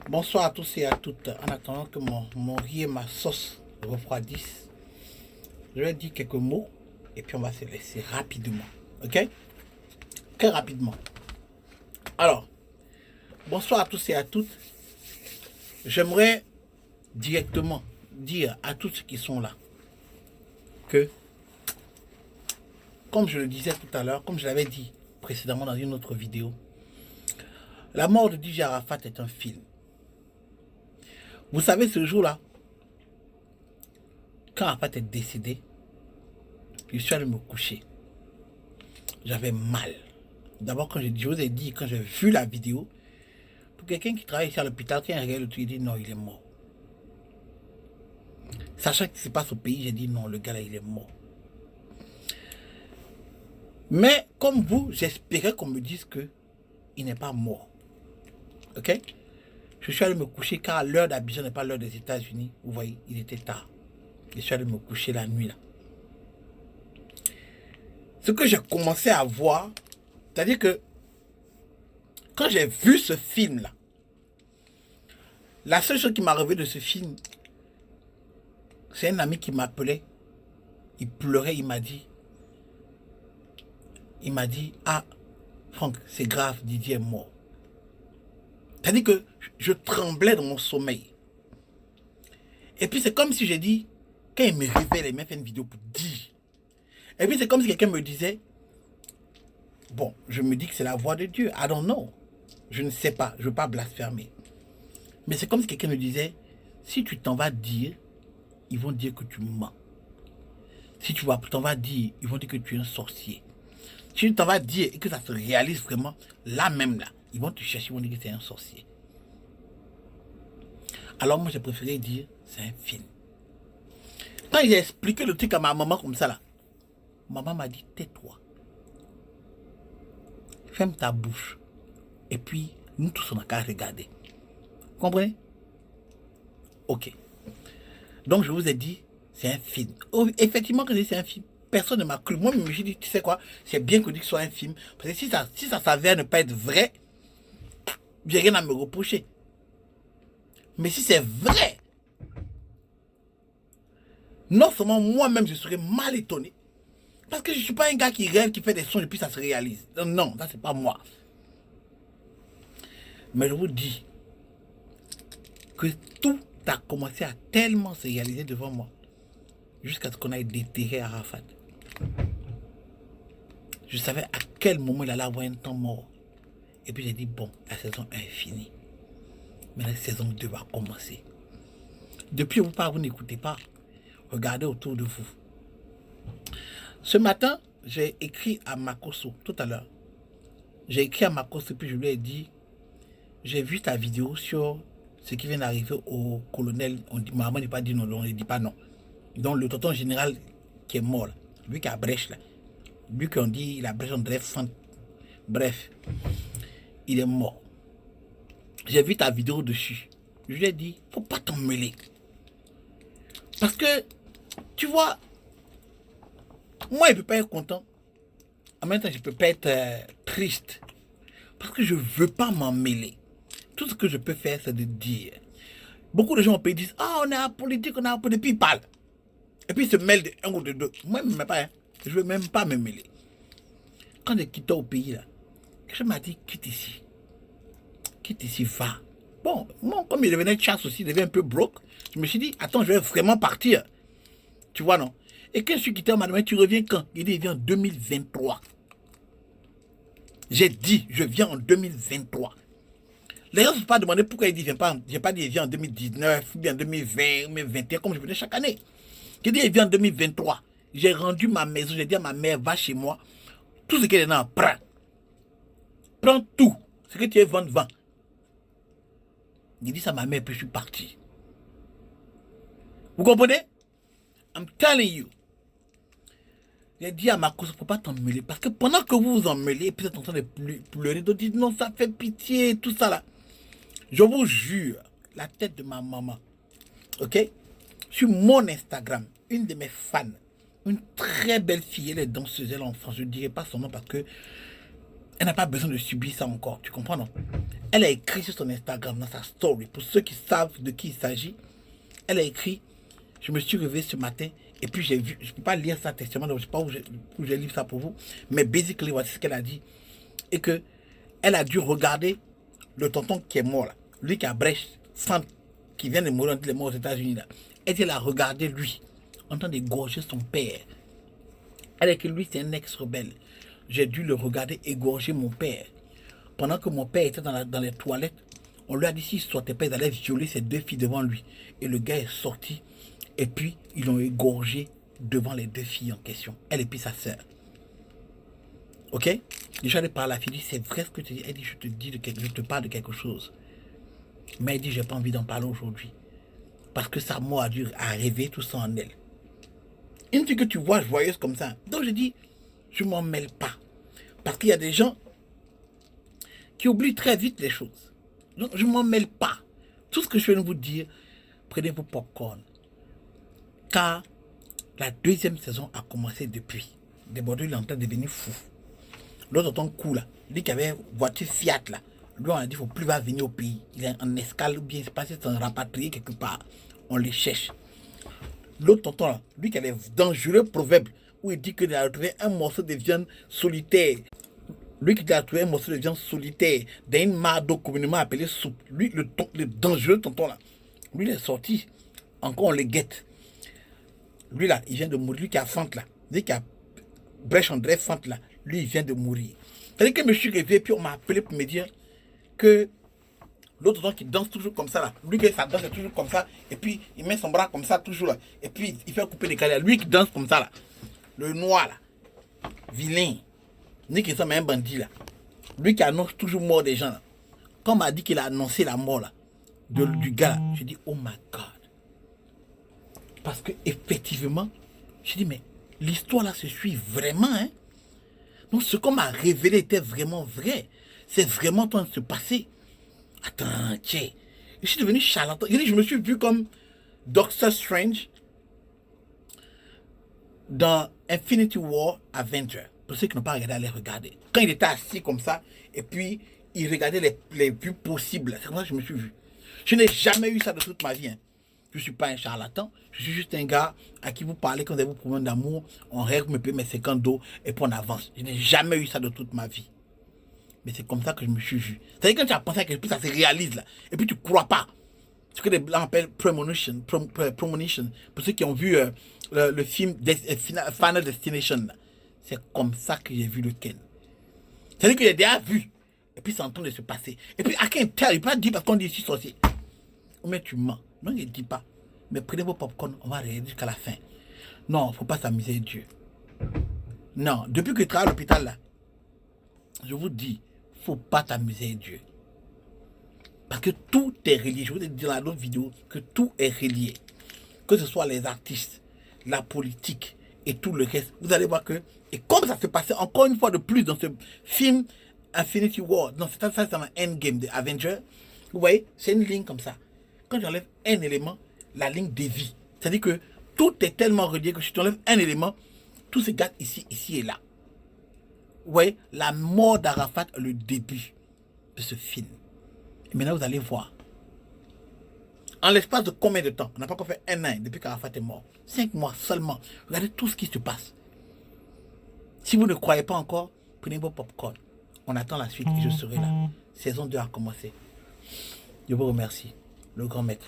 Bonsoir à tous et à toutes. En attendant que mon riz et ma sauce refroidissent, je vais dire quelques mots et puis on va se laisser rapidement. Ok? Très rapidement. Alors, bonsoir à tous et à toutes. J'aimerais directement dire à tous ceux qui sont là que, comme je le disais tout à l'heure, comme je l'avais dit précédemment dans une autre vidéo, la mort de DJ Arafat est un film. Vous savez, ce jour-là, quand Arafat est décédé, je suis allé me coucher. J'avais mal. D'abord, je vous ai dit, quand j'ai vu la vidéo, pour quelqu'un qui travaille ici à l'hôpital, quand il regarde le truc, il dit non, il est mort. Sachant ce qui se passe au pays, j'ai dit non, le gars là, il est mort. Mais comme vous, j'espérais qu'on me dise qu'il n'est pas mort. Ok? Je suis allé me coucher car l'heure d'Abidjan n'est pas l'heure des États-Unis. Vous voyez, il était tard. Je suis allé me coucher la nuit là. Ce que j'ai commencé à voir, c'est-à-dire que quand j'ai vu ce film là, la seule chose qui m'a réveillé de ce film, c'est un ami qui m'appelait. Il pleurait, il m'a dit, ah, Franck, c'est grave, Didier est mort. C'est-à-dire que je tremblais dans mon sommeil. Et puis c'est comme si j'ai dit, quand il me réveille, il m'a fait une vidéo pour dire. Et puis c'est comme si quelqu'un me disait, bon, je me dis que c'est la voix de Dieu. I don't know. Je ne sais pas, je ne veux pas blasphémer. Mais c'est comme si quelqu'un me disait, si tu t'en vas dire, ils vont dire que tu mens. Si tu t'en vas dire, ils vont dire que tu es un sorcier. Si tu t'en vas dire et que ça se réalise vraiment, là même là, ils vont te chercher, ils vont dire que tu es un sorcier. Alors moi j'ai préféré dire, c'est un film. Quand j'ai expliqué le truc à ma maman comme ça là, maman m'a dit, tais-toi. Ferme ta bouche. Et puis, nous tous on n'a qu'à regarder. Vous comprenez? Ok. Donc je vous ai dit, c'est un film. Oh, effectivement, quand je dis c'est un film, personne ne m'a cru. Moi, je me suis dit, tu sais quoi, c'est bien que ce soit un film. Parce que si ça s'avère ne pas être vrai, j'ai rien à me reprocher. Mais si c'est vrai, non seulement moi-même, je serais mal étonné. Parce que je ne suis pas un gars qui rêve, qui fait des sons et puis ça se réalise. Non, ça c'est pas moi. Mais je vous dis que tout a commencé à tellement se réaliser devant moi. Jusqu'à ce qu'on aille déterrer Arafat. Je savais à quel moment il allait avoir un temps mort. Et puis j'ai dit, bon, la saison 1 est finie. Mais la saison 2 va commencer. Depuis vous parlez, vous n'écoutez pas. Regardez autour de vous. Ce matin, j'ai écrit à Makoso, tout à l'heure. J'ai écrit à Makoso, puis je lui ai dit, j'ai vu ta vidéo sur ce qui vient d'arriver au colonel. On dit, maman n'est pas dit non, on ne dit pas non. Donc le tonton général qui est mort, là, lui qui a brèche là, lui qu'on dit, la brèche, on dirait fan. Bref, il est mort. J'ai vu ta vidéo dessus. Je lui ai dit, faut pas t'en mêler. Parce que, tu vois, moi, je ne peux pas être content. En même temps, je ne peux pas être triste. Parce que je ne veux pas m'en mêler. Tout ce que je peux faire, c'est de dire. Beaucoup de gens au pays disent, ah, on est à politique, on est à politique, puis ils parlent. Et puis ils se mêlent de un ou de deux. Moi, je ne veux pas, hein. Je ne veux même pas me mêler. Quand j'ai quitté au pays, là, quelqu'un m'a dit, quitte ici. Quitte ici, va. Bon, moi, comme il devenait chasse aussi, il devenait un peu broke, je me suis dit, attends, je vais vraiment partir. Tu vois, non? Et quand je suis quitté, on m'a demandé, tu reviens quand? Il dit, il vient en 2023. J'ai dit, je viens en 2023. Les gens ne se sont pas demandé pourquoi il dit, viens pas. J'ai pas dit, il vient en 2019, ou bien en 2020, ou 2021, comme je venais chaque année. J'ai dit, il vient en 2023. J'ai rendu ma maison, j'ai dit à ma mère, va chez moi. Tout ce qu'elle est dans, prends. Prends tout. Ce que tu es vendre, vends. J'ai dit ça à ma mère, puis je suis parti. Vous comprenez? I'm telling you. J'ai dit à ma cause, il ne faut pas t'en mêler. Parce que pendant que vous vous en mêlez, puis vous êtes en train de pleurer, d'autres disent non, ça fait pitié, tout ça là. Je vous jure, la tête de ma maman, ok? Sur mon Instagram, une de mes fans, une très belle fille, elle est danseuse, elle est en France, je ne dirai pas son nom parce que Elle n'a pas besoin de subir ça encore, tu comprends, non? Elle a écrit sur son Instagram, dans sa story, pour ceux qui savent de qui il s'agit, elle a écrit, je me suis réveillé ce matin, et puis j'ai vu, je ne peux pas lire ça textuellement, donc je ne sais pas où je lis ça pour vous, mais basically, voici ce qu'elle a dit, et que elle a dû regarder le tonton qui est mort, là, lui qui a brèche, qui vient de mourir, il est mort aux États-Unis, là. Elle a regardé lui, en train d'égorger son père. Elle est que lui, c'est un ex-rebelle. J'ai dû le regarder égorger mon père. Pendant que mon père était dans les toilettes, on lui a dit s'il ne sortait pas, il allait violer ses 2 filles devant lui. Et le gars est sorti. Et puis, ils l'ont égorgé devant les 2 filles en question. Elle et puis sa sœur. Ok? Déjà, elle parle à la fille, dit, c'est vrai ce que tu dis. Elle dit, je te parle de quelque chose. Mais elle dit, j'ai pas envie d'en parler aujourd'hui. Parce que sa mort a dû arriver tout ça en elle. Une fille que tu vois joyeuse comme ça. Donc je dis, je m'en mêle pas. Parce qu'il y a des gens qui oublient très vite les choses. Donc je m'en mêle pas. Tout ce que je viens de vous dire, prenez vos popcorn. Car la 2e saison a commencé depuis. Desbordeaux, il est en train de devenir fou. L'autre ton coup là, lui qui avait voiture Fiat là, lui on a dit il ne faut plus venir au pays. Il est en escale ou bien il se passe un rapatrié quelque part. On les cherche. L'autre tonton là, lui qui a les dangereux proverbes où il dit qu'il a retrouvé un morceau de viande solitaire. Lui qui a trouvé un morceau de viande solitaire dans une mare d'eau communément appelée soupe. Lui, le dangereux tonton là, lui il est sorti. Encore on le guette. Lui là, il vient de mourir. Lui qui a Fante là, lui qui a Brèche André Fante là, lui il vient de mourir. C'est-à-dire que je me suis réveillé puis on m'a appelé pour me dire que l'autre tonton qui danse toujours comme ça là, lui que sa danse est toujours comme ça, et puis il met son bras comme ça toujours là, et puis il fait couper les carrières. Lui qui danse comme ça là, le noir là, vilain, lui qui semble un bandit là, lui qui annonce toujours mort des gens là. Quand on m'a dit qu'il a annoncé la mort là, du gars là, j'ai dit oh my god. Parce que effectivement, j'ai dit mais l'histoire là se suit vraiment, hein. Donc ce qu'on m'a révélé était vraiment vrai. C'est vraiment en train de se passer. Attends, tiens. Je suis devenu charlatan. Je me suis vu comme Doctor Strange dans Infinity War Avenger. Pour ceux qui n'ont pas regardé, allez regarder. Quand il était assis comme ça, et puis il regardait les vues possibles. C'est comme ça que je me suis vu. Je n'ai jamais eu ça de toute ma vie, hein. Je ne suis pas un charlatan. Je suis juste un gars à qui vous parlez quand vous avez vos problèmes d'amour. On règle, me paye mes 50 d'eau et puis on avance. Je n'ai jamais eu ça de toute ma vie. Mais c'est comme ça que je me suis vu. C'est-à-dire quand tu as pensé à quelque chose, ça se réalise là. Et puis tu ne crois pas. Ce que les Blancs appellent premonition. Pour ceux qui ont vu le film Final Destination. C'est comme ça que j'ai vu le Ken. C'est-à-dire que j'ai déjà vu. Et puis c'est en train de se passer. Et puis à quel tel, il ne peut pas dire parce qu'on dit ici sorcier. Mais tu mens. Non, il ne dit pas. Mais prenez vos popcorn, on va regarder jusqu'à la fin. Non, il ne faut pas s'amuser Dieu. Non, depuis que je travaille à l'hôpital là, je vous dis, il ne faut pas t'amuser Dieu. Parce que tout est relié. Je vous ai dit dans l'autre vidéo que tout est relié. Que ce soit les artistes, la politique et tout le reste. Vous allez voir que, et comme ça se passait encore une fois de plus dans ce film Infinity War, non, c'est ça dans Endgame de Avengers, vous voyez, c'est une ligne comme ça. Quand j'enlève un élément, la ligne dévie. C'est-à-dire que tout est tellement relié que si tu enlèves un élément, tout se gâte ici, ici et là. Vous voyez, la mort d'Arafat est le début de ce film. Et maintenant, vous allez voir. En l'espace de combien de temps? On n'a pas encore fait 1 an depuis qu'Arafat est mort. 5 mois seulement. Regardez tout ce qui se passe. Si vous ne croyez pas encore, prenez vos popcorn. On attend la suite et je serai là. Saison 2 a commencé. Je vous remercie. Le grand maître.